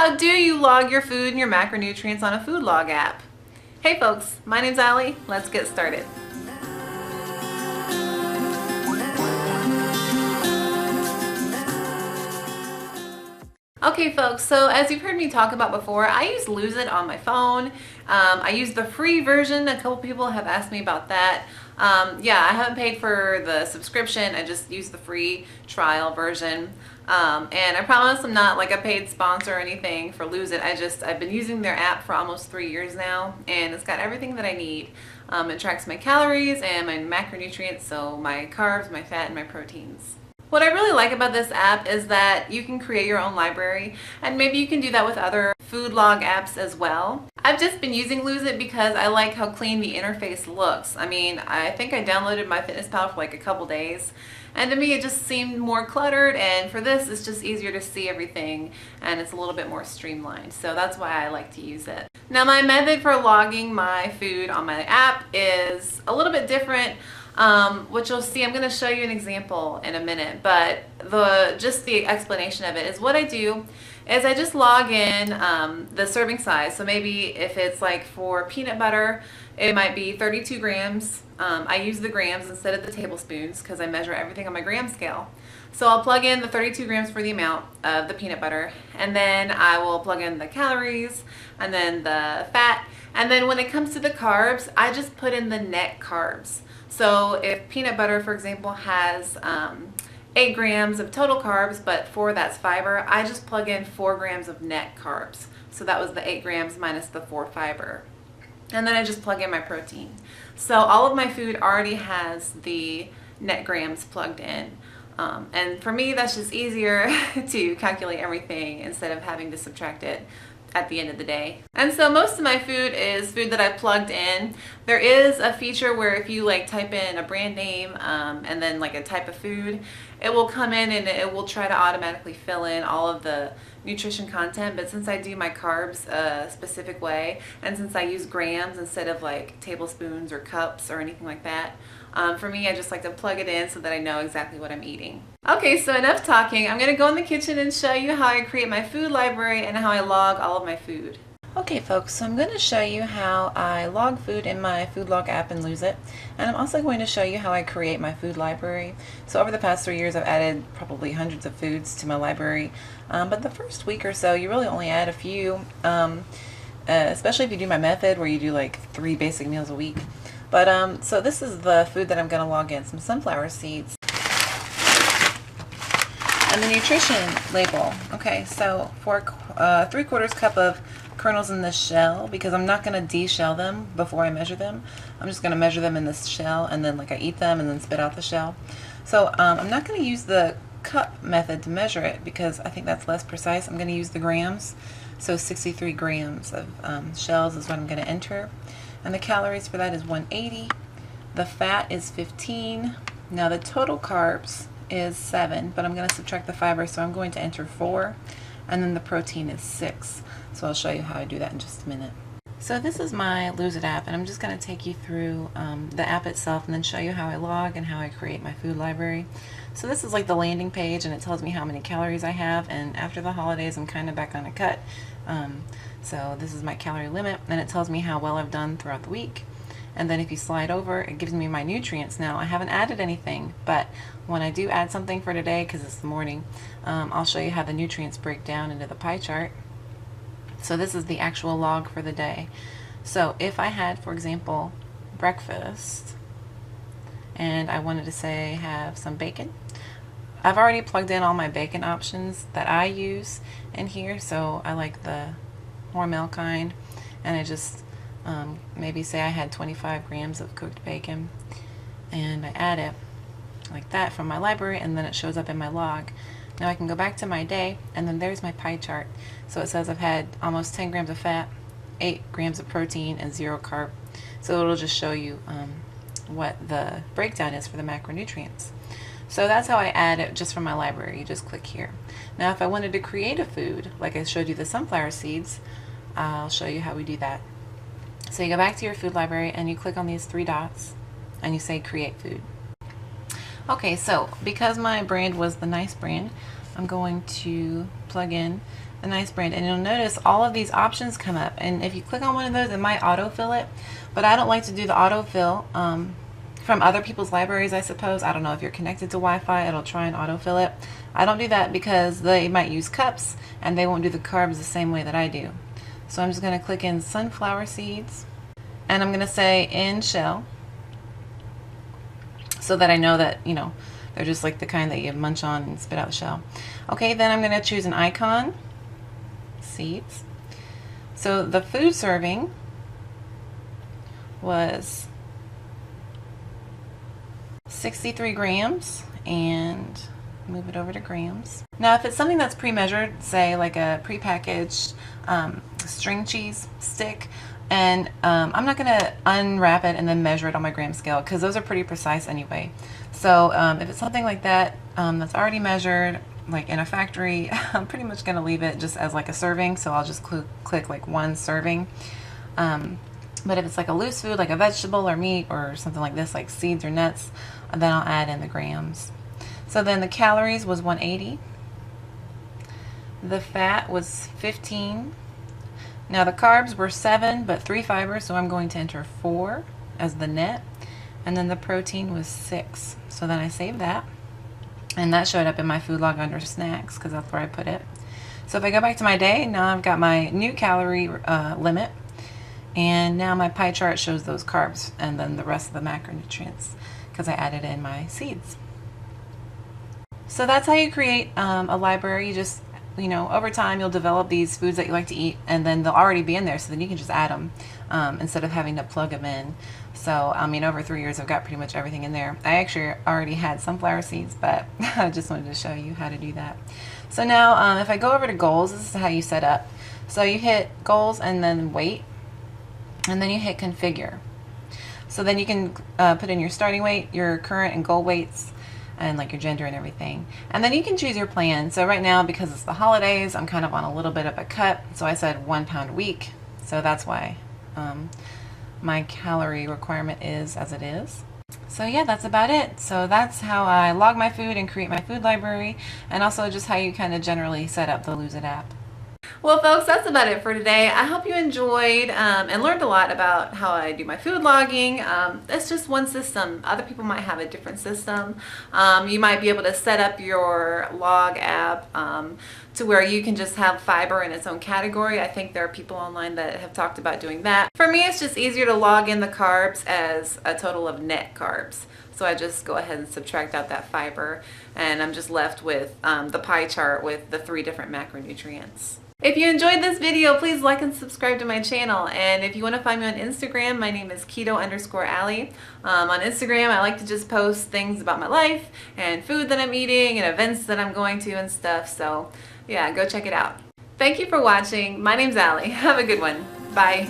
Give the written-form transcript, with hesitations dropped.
How do you log your food and your macronutrients on a food log app? Hey folks, my name's Allie. Let's get started. Okay folks, so as you've heard me talk about before, I use Lose It on my phone. I use the free version. A couple people have asked me about that. Yeah, I haven't paid for the subscription. I just use the free trial version. And I promise I'm not like a paid sponsor or anything for Lose It. I've been using their app for almost 3 years now, and it's got everything that I need. It tracks my calories and my macronutrients, so my carbs, my fat, and my proteins. What I really like about this app is that you can create your own library, and maybe you can do that with other food log apps as well. I've just been using Lose It because I like how clean the interface looks. I mean, I think I downloaded MyFitnessPal for like a couple days, and to me it just seemed more cluttered, and for this it's just easier to see everything and it's a little bit more streamlined. So that's why I like to use it. Now my method for logging my food on my app is a little bit different. Which you'll see, I'm going to show you an example in a minute, but just the explanation of it is what I do is I just log in the serving size. So maybe if it's like for peanut butter, it might be 32 grams. I use the grams instead of the tablespoons because I measure everything on my gram scale. So I'll plug in the 32 grams for the amount of the peanut butter, and then I will plug in the calories and then the fat, and then when it comes to the carbs, I just put in the net carbs. So if peanut butter, for example, has 8 grams of total carbs, but 4 that's fiber, I just plug in 4 grams of net carbs. So that was the 8 grams minus the 4 fiber. And then I just plug in my protein. So all of my food already has the net grams plugged in. And for me, that's just easier to calculate everything instead of having to subtract it at the end of the day. And so most of my food is food that I plugged in. There is a feature where if you like type in a brand name and then like a type of food, it will come in and it will try to automatically fill in all of the nutrition content. But since I do my carbs a specific way, and since I use grams instead of like tablespoons or cups or anything like that, for me, I just like to plug it in so that I know exactly what I'm eating. Okay, so enough talking. I'm going to go in the kitchen and show you how I create my food library and how I log all of my food. Okay folks, so I'm going to show you how I log food in my food log app and Lose It. And I'm also going to show you how I create my food library. So over the past 3 years I've added probably hundreds of foods to my library. But the first week or so you really only add a few, especially if you do my method where you do like 3 basic meals a week. But so this is the food that I'm going to log in: some sunflower seeds and the nutrition label. Okay, so for 3/4 cup of kernels in this shell, because I'm not going to de-shell them before I measure them. I'm just going to measure them in this shell, and then like I eat them and then spit out the shell. So I'm not going to use the cup method to measure it because I think that's less precise. I'm going to use the grams. So 63 grams of shells is what I'm going to enter. And the calories for that is 180. The fat is 15. Now the total carbs is 7, but I'm going to subtract the fiber, so I'm going to enter 4. And then the protein is 6. So I'll show you how I do that in just a minute. So this is my Lose It app, and I'm just going to take you through the app itself and then show you how I log and how I create my food library. So this is like the landing page, and it tells me how many calories I have, and after the holidays I'm kind of back on a cut. So this is my calorie limit, and it tells me how well I've done throughout the week. And then if you slide over, it gives me my nutrients. Now I haven't added anything, but when I do add something for today, because it's the morning, I'll show you how the nutrients break down into the pie chart. So this is the actual log for the day. So if I had, for example, breakfast, and I wanted to say have some bacon, I've already plugged in all my bacon options that I use in here. So I like the Hormel kind, and I just maybe say I had 25 grams of cooked bacon, and I add it like that from my library, and then it shows up in my log. Now I can go back to my day, and then there's my pie chart. So it says I've had almost 10 grams of fat, 8 grams of protein, and 0 carb. So it'll just show you what the breakdown is for the macronutrients. So that's how I add it just from my library. You just click here. Now if I wanted to create a food, like I showed you the sunflower seeds, I'll show you how we do that. So you go back to your food library and you click on these 3 dots and you say create food. Okay, so because my brand was the Nice brand, I'm going to plug in a nice brand. And you'll notice all of these options come up, and if you click on one of those, it might autofill it, but I don't like to do the autofill from other people's libraries, I suppose. I don't know if you're connected to Wi-Fi, it'll try and autofill it. I don't do that because they might use cups and they won't do the carbs the same way that I do. So I'm just going to click in sunflower seeds, and I'm going to say in shell, so that I know that, you know, they're just like the kind that you munch on and spit out the shell. Okay, then I'm going to choose an icon, seeds. So the food serving was 63 grams, and move it over to grams. Now if it's something that's pre-measured, say like a pre-packaged string cheese stick, and I'm not going to unwrap it and then measure it on my gram scale because those are pretty precise anyway. So if it's something like that that's already measured, like in a factory, I'm pretty much going to leave it just as like a serving, so I'll just click like 1 serving. But if it's like a loose food, like a vegetable or meat or something like this, like seeds or nuts, then I'll add in the grams. So then the calories was 180. The fat was 15. Now the carbs were 7, but 3 fibers, so I'm going to enter 4 as the net. And then the protein was 6. So then I saved that. And that showed up in my food log under snacks because that's where I put it. So if I go back to my day, now I've got my new calorie limit. And now my pie chart shows those carbs and then the rest of the macronutrients because I added in my seeds. So that's how you create a library. You just, you know, over time you'll develop these foods that you like to eat, and then they'll already be in there, so then you can just add them instead of having to plug them in. So I mean, over 3 years I've got pretty much everything in there. I actually already had sunflower seeds, but I just wanted to show you how to do that. So now if I go over to goals, this is how you set up. So you hit goals and then weight, and then you hit configure. So then you can put in your starting weight, your current and goal weights, and like your gender and everything. And then you can choose your plan. So right now, because it's the holidays, I'm kind of on a little bit of a cut. So I said 1 pound a week. So that's why my calorie requirement is as it is. So yeah, that's about it. So that's how I log my food and create my food library, and also just how you kind of generally set up the Lose It app. Well, folks, that's about it for today. I hope you enjoyed and learned a lot about how I do my food logging. It's just one system. Other people might have a different system. You might be able to set up your log app to where you can just have fiber in its own category. I think there are people online that have talked about doing that. For me, it's just easier to log in the carbs as a total of net carbs. So I just go ahead and subtract out that fiber, and I'm just left with the pie chart with the 3 different macronutrients. If you enjoyed this video, please like and subscribe to my channel. And if you want to find me on Instagram, my name is Keto_Ally. On Instagram, I like to just post things about my life and food that I'm eating and events that I'm going to and stuff. So yeah, go check it out. Thank you for watching. My name's Ally. Have a good one. Bye.